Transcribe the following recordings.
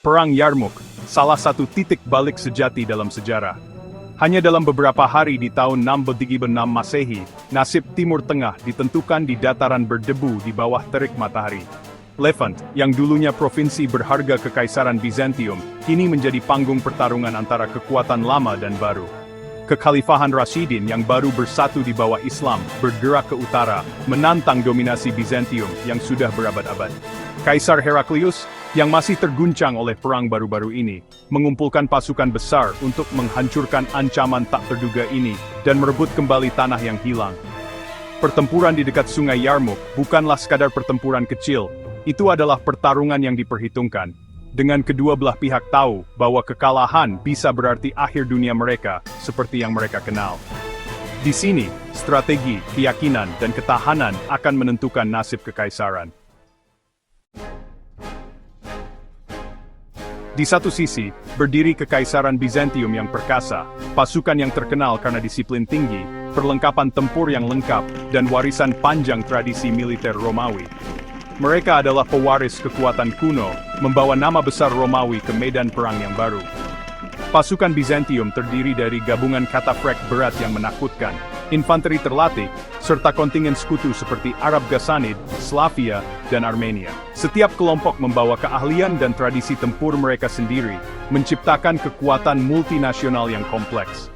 Perang Yarmouk, salah satu titik balik sejati dalam sejarah. Hanya dalam beberapa hari di tahun 636 Masehi, nasib Timur Tengah ditentukan di dataran berdebu di bawah terik matahari. Levant, yang dulunya provinsi berharga Kekaisaran Bizantium, kini menjadi panggung pertarungan antara kekuatan lama dan baru. Kekhalifahan Rashidin yang baru bersatu di bawah Islam, bergerak ke utara, menantang dominasi Bizantium yang sudah berabad-abad. Kaisar Heraklius, yang masih terguncang oleh perang baru-baru ini, mengumpulkan pasukan besar untuk menghancurkan ancaman tak terduga ini dan merebut kembali tanah yang hilang. Pertempuran di dekat Sungai Yarmouk bukanlah sekadar pertempuran kecil, itu adalah pertarungan yang diperhitungkan. Dengan kedua belah pihak tahu bahwa kekalahan bisa berarti akhir dunia mereka, seperti yang mereka kenal. Di sini, strategi, keyakinan, dan ketahanan akan menentukan nasib kekaisaran. Di satu sisi, berdiri Kekaisaran Bizantium yang perkasa, pasukan yang terkenal karena disiplin tinggi, perlengkapan tempur yang lengkap, dan warisan panjang tradisi militer Romawi. Mereka adalah pewaris kekuatan kuno, membawa nama besar Romawi ke medan perang yang baru. Pasukan Bizantium terdiri dari gabungan katafrek berat yang menakutkan, infanteri terlatih, serta kontingen sekutu seperti Arab Ghassanid, Slavia, dan Armenia. Setiap kelompok membawa keahlian dan tradisi tempur mereka sendiri, menciptakan kekuatan multinasional yang kompleks.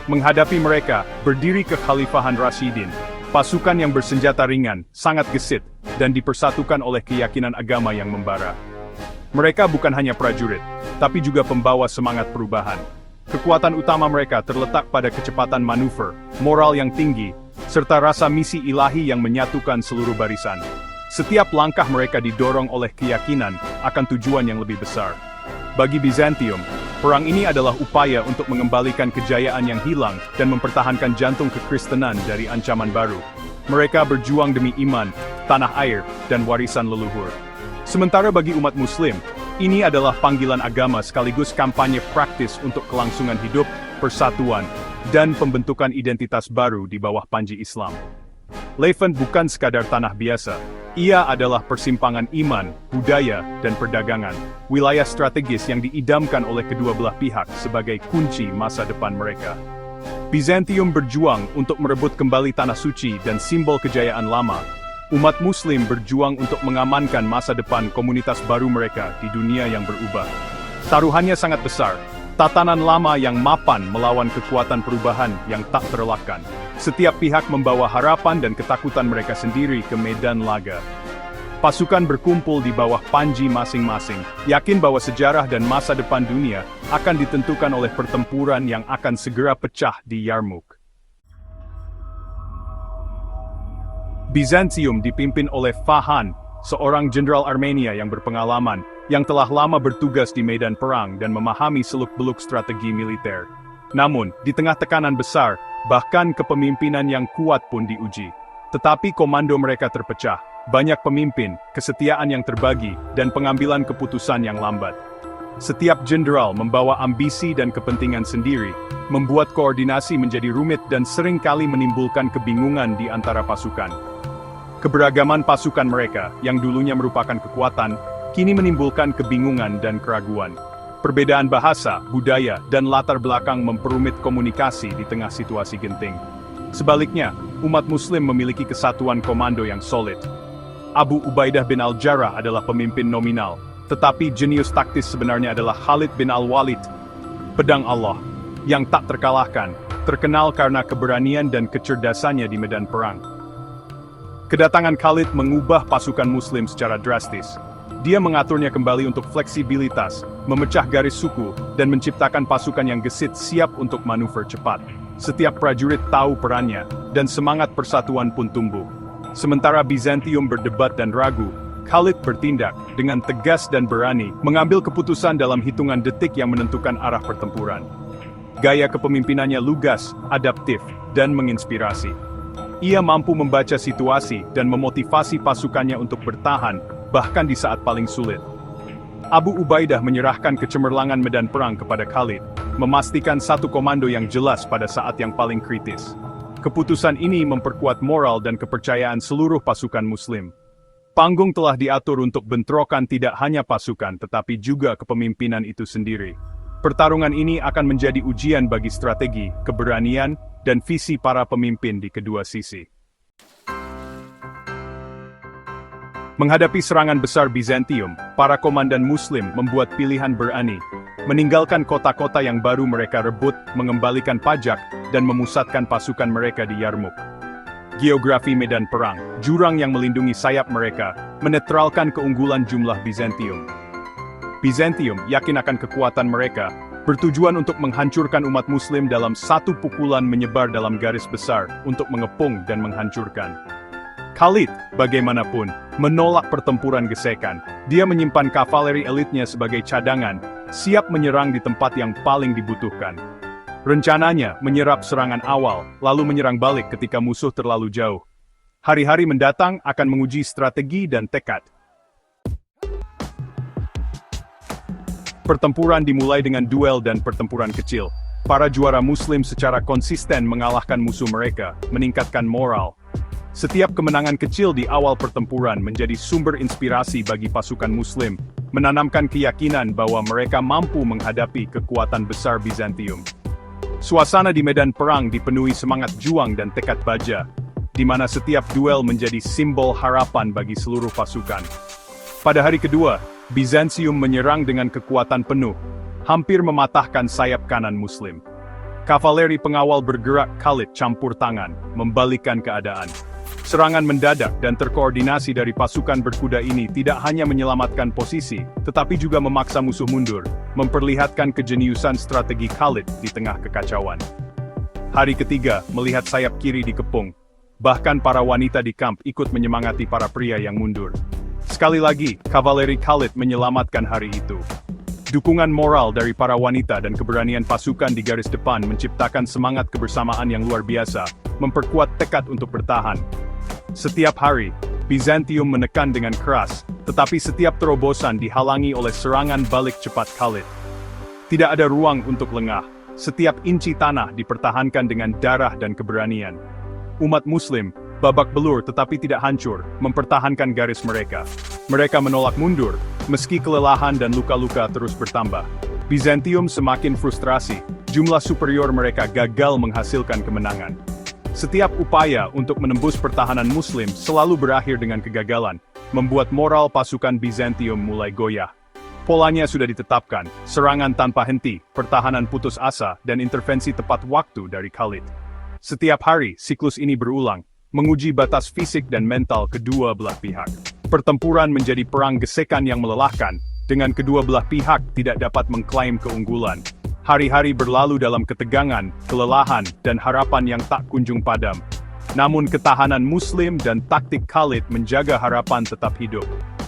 Menghadapi mereka, berdiri Kekhalifahan Rashidin, pasukan yang bersenjata ringan, sangat gesit, dan dipersatukan oleh keyakinan agama yang membara. Mereka bukan hanya prajurit, tapi juga pembawa semangat perubahan. Kekuatan utama mereka terletak pada kecepatan manuver, moral yang tinggi, serta rasa misi ilahi yang menyatukan seluruh barisan. Setiap langkah mereka didorong oleh keyakinan akan tujuan yang lebih besar. Bagi Bizantium, perang ini adalah upaya untuk mengembalikan kejayaan yang hilang dan mempertahankan jantung kekristenan dari ancaman baru. Mereka berjuang demi iman, tanah air, dan warisan leluhur. Sementara bagi umat Muslim, ini adalah panggilan agama sekaligus kampanye praktis untuk kelangsungan hidup, persatuan, dan pembentukan identitas baru di bawah panji Islam. Levant bukan sekadar tanah biasa, ia adalah persimpangan iman, budaya, dan perdagangan, wilayah strategis yang diidamkan oleh kedua belah pihak sebagai kunci masa depan mereka. Bizantium berjuang untuk merebut kembali tanah suci dan simbol kejayaan lama. Umat Muslim berjuang untuk mengamankan masa depan komunitas baru mereka di dunia yang berubah. Taruhannya sangat besar, tatanan lama yang mapan melawan kekuatan perubahan yang tak terelakkan. Setiap pihak membawa harapan dan ketakutan mereka sendiri ke medan laga. Pasukan berkumpul di bawah panji masing-masing, yakin bahwa sejarah dan masa depan dunia akan ditentukan oleh pertempuran yang akan segera pecah di Yarmouk. Bizantium dipimpin oleh Fahan, seorang jenderal Armenia yang berpengalaman, yang telah lama bertugas di medan perang dan memahami seluk-beluk strategi militer. Namun, di tengah tekanan besar, bahkan kepemimpinan yang kuat pun diuji. Tetapi komando mereka terpecah, banyak pemimpin, kesetiaan yang terbagi, dan pengambilan keputusan yang lambat. Setiap jenderal membawa ambisi dan kepentingan sendiri, membuat koordinasi menjadi rumit dan seringkali menimbulkan kebingungan di antara pasukan. Keberagaman pasukan mereka, yang dulunya merupakan kekuatan, kini menimbulkan kebingungan dan keraguan. Perbedaan bahasa, budaya, dan latar belakang memperumit komunikasi di tengah situasi genting. Sebaliknya, umat Muslim memiliki kesatuan komando yang solid. Abu Ubaidah bin Al-Jarrah adalah pemimpin nominal, tetapi jenius taktis sebenarnya adalah Khalid bin Al-Walid, pedang Allah, yang tak terkalahkan, terkenal karena keberanian dan kecerdasannya di medan perang. Kedatangan Khalid mengubah pasukan Muslim secara drastis. Dia mengaturnya kembali untuk fleksibilitas, memecah garis suku, dan menciptakan pasukan yang gesit siap untuk manuver cepat. Setiap prajurit tahu perannya, dan semangat persatuan pun tumbuh. Sementara Bizantium berdebat dan ragu, Khalid bertindak dengan tegas dan berani, mengambil keputusan dalam hitungan detik yang menentukan arah pertempuran. Gaya kepemimpinannya lugas, adaptif, dan menginspirasi. Ia mampu membaca situasi dan memotivasi pasukannya untuk bertahan, bahkan di saat paling sulit. Abu Ubaidah menyerahkan kecemerlangan medan perang kepada Khalid, memastikan satu komando yang jelas pada saat yang paling kritis. Keputusan ini memperkuat moral dan kepercayaan seluruh pasukan Muslim. Panggung telah diatur untuk bentrokan tidak hanya pasukan tetapi juga kepemimpinan itu sendiri. Pertarungan ini akan menjadi ujian bagi strategi, keberanian, dan visi para pemimpin di kedua sisi. Menghadapi serangan besar Bizantium, para komandan Muslim membuat pilihan berani, meninggalkan kota-kota yang baru mereka rebut, mengembalikan pajak, dan memusatkan pasukan mereka di Yarmouk. Geografi medan perang, jurang yang melindungi sayap mereka, menetralkan keunggulan jumlah Bizantium. Bizantium yakin akan kekuatan mereka, bertujuan untuk menghancurkan umat Muslim dalam satu pukulan menyebar dalam garis besar untuk mengepung dan menghancurkan. Khalid, bagaimanapun, menolak pertempuran gesekan. Dia menyimpan kavaleri elitnya sebagai cadangan, siap menyerang di tempat yang paling dibutuhkan. Rencananya, menyerap serangan awal, lalu menyerang balik ketika musuh terlalu jauh. Hari-hari mendatang akan menguji strategi dan tekad. Pertempuran dimulai dengan duel dan pertempuran kecil. Para juara Muslim secara konsisten mengalahkan musuh mereka, meningkatkan moral. Setiap kemenangan kecil di awal pertempuran menjadi sumber inspirasi bagi pasukan Muslim, menanamkan keyakinan bahwa mereka mampu menghadapi kekuatan besar Bizantium. Suasana di medan perang dipenuhi semangat juang dan tekad baja, di mana setiap duel menjadi simbol harapan bagi seluruh pasukan. Pada hari kedua, Bizantium menyerang dengan kekuatan penuh, hampir mematahkan sayap kanan Muslim. Kavaleri pengawal bergerak Khalid campur tangan, membalikkan keadaan. Serangan mendadak dan terkoordinasi dari pasukan berkuda ini tidak hanya menyelamatkan posisi, tetapi juga memaksa musuh mundur, memperlihatkan kejeniusan strategi Khalid di tengah kekacauan. Hari ketiga, melihat sayap kiri dikepung. Bahkan para wanita di kamp ikut menyemangati para pria yang mundur. Sekali lagi, kavaleri Khalid menyelamatkan hari itu. Dukungan moral dari para wanita dan keberanian pasukan di garis depan menciptakan semangat kebersamaan yang luar biasa, memperkuat tekad untuk bertahan. Setiap hari, Bizantium menekan dengan keras, tetapi setiap terobosan dihalangi oleh serangan balik cepat Khalid. Tidak ada ruang untuk lengah, setiap inci tanah dipertahankan dengan darah dan keberanian. Umat Muslim, babak belur tetapi tidak hancur, mempertahankan garis mereka. Mereka menolak mundur, meski kelelahan dan luka-luka terus bertambah. Bizantium semakin frustrasi, jumlah superior mereka gagal menghasilkan kemenangan. Setiap upaya untuk menembus pertahanan Muslim selalu berakhir dengan kegagalan, membuat moral pasukan Bizantium mulai goyah. Polanya sudah ditetapkan, serangan tanpa henti, pertahanan putus asa, dan intervensi tepat waktu dari Khalid. Setiap hari, siklus ini berulang, menguji batas fisik dan mental kedua belah pihak. Pertempuran menjadi perang gesekan yang melelahkan, dengan kedua belah pihak tidak dapat mengklaim keunggulan. Hari-hari berlalu dalam ketegangan, kelelahan, dan harapan yang tak kunjung padam. Namun ketahanan Muslim dan taktik Khalid menjaga harapan tetap hidup.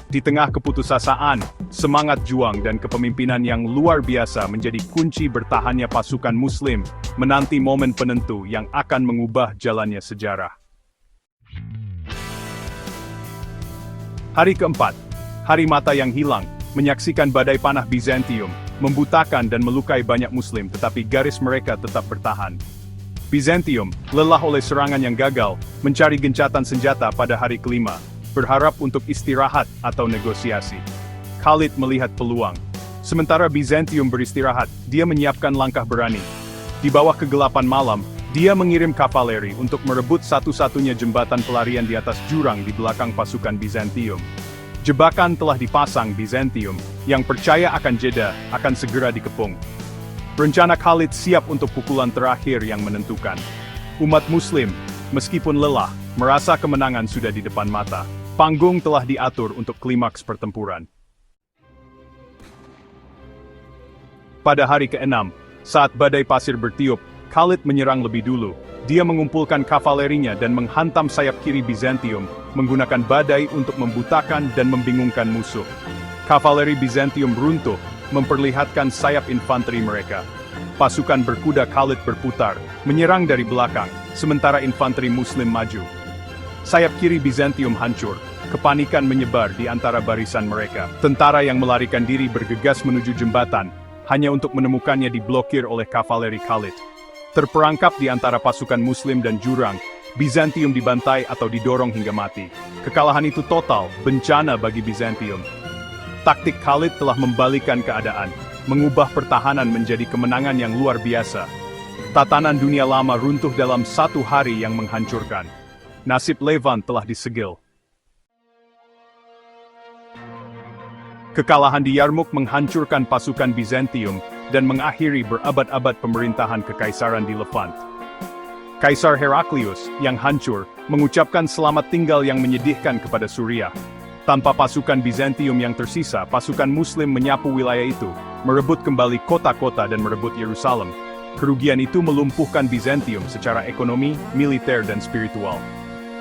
Di tengah keputusasaan, semangat juang dan kepemimpinan yang luar biasa menjadi kunci bertahannya pasukan Muslim, menanti momen penentu yang akan mengubah jalannya sejarah. Hari keempat, hari mata yang hilang, menyaksikan badai panah Bizantium, membutakan dan melukai banyak Muslim tetapi garis mereka tetap bertahan. Bizantium, lelah oleh serangan yang gagal, mencari gencatan senjata pada hari kelima, berharap untuk istirahat atau negosiasi. Khalid melihat peluang. Sementara Bizantium beristirahat, dia menyiapkan langkah berani. Di bawah kegelapan malam, dia mengirim kavaleri untuk merebut satu-satunya jembatan pelarian di atas jurang di belakang pasukan Bizantium. Jebakan telah dipasang Bizantium, yang percaya akan jeda, akan segera dikepung. Rencana Khalid siap untuk pukulan terakhir yang menentukan. Umat Muslim, meskipun lelah, merasa kemenangan sudah di depan mata. Panggung telah diatur untuk klimaks pertempuran. Pada hari ke-6, saat badai pasir bertiup, Khalid menyerang lebih dulu. Dia mengumpulkan kavalerinya dan menghantam sayap kiri Bizantium, menggunakan badai untuk membutakan dan membingungkan musuh. Kavaleri Bizantium runtuh, memperlihatkan sayap infanteri mereka. Pasukan berkuda Khalid berputar, menyerang dari belakang, sementara infanteri Muslim maju. Sayap kiri Bizantium hancur, kepanikan menyebar di antara barisan mereka. Tentara yang melarikan diri bergegas menuju jembatan, hanya untuk menemukannya diblokir oleh kavaleri Khalid. Terperangkap di antara pasukan Muslim dan jurang, Bizantium dibantai atau didorong hingga mati. Kekalahan itu total, bencana bagi Bizantium. Taktik Khalid telah membalikkan keadaan, mengubah pertahanan menjadi kemenangan yang luar biasa. Tatanan dunia lama runtuh dalam satu hari yang menghancurkan. Nasib Levant telah disegel. Kekalahan di Yarmouk menghancurkan pasukan Bizantium dan mengakhiri berabad-abad pemerintahan kekaisaran di Levant. Kaisar Heraklius, yang hancur, mengucapkan selamat tinggal yang menyedihkan kepada Suriah. Tanpa pasukan Bizantium yang tersisa, pasukan Muslim menyapu wilayah itu, merebut kembali kota-kota dan merebut Yerusalem. Kerugian itu melumpuhkan Bizantium secara ekonomi, militer dan spiritual.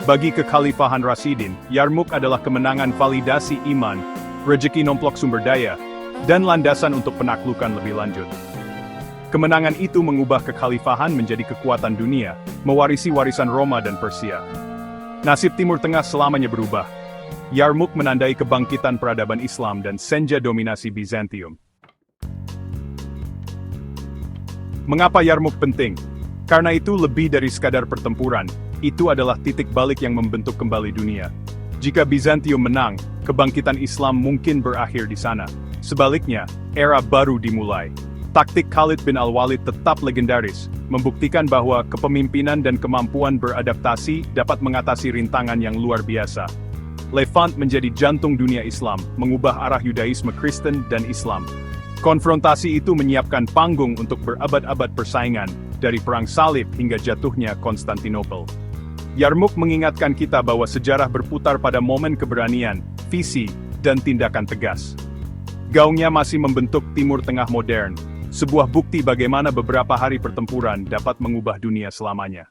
Bagi kekhalifahan Rashidin, Yarmouk adalah kemenangan validasi iman, rejeki nomplok sumber daya, dan landasan untuk penaklukan lebih lanjut. Kemenangan itu mengubah kekhalifahan menjadi kekuatan dunia, mewarisi warisan Roma dan Persia. Nasib Timur Tengah selamanya berubah. Yarmouk menandai kebangkitan peradaban Islam dan senja dominasi Bizantium. Mengapa Yarmouk penting? Karena itu lebih dari sekadar pertempuran, itu adalah titik balik yang membentuk kembali dunia. Jika Bizantium menang, kebangkitan Islam mungkin berakhir di sana. Sebaliknya, era baru dimulai. Taktik Khalid bin Al-Walid tetap legendaris, membuktikan bahwa kepemimpinan dan kemampuan beradaptasi dapat mengatasi rintangan yang luar biasa. Levant menjadi jantung dunia Islam, mengubah arah Yudaisme Kristen dan Islam. Konfrontasi itu menyiapkan panggung untuk berabad-abad persaingan, dari Perang Salib hingga jatuhnya Konstantinopel. Yarmouk mengingatkan kita bahwa sejarah berputar pada momen keberanian, visi, dan tindakan tegas. Gaungnya masih membentuk Timur Tengah modern, sebuah bukti bagaimana beberapa hari pertempuran dapat mengubah dunia selamanya.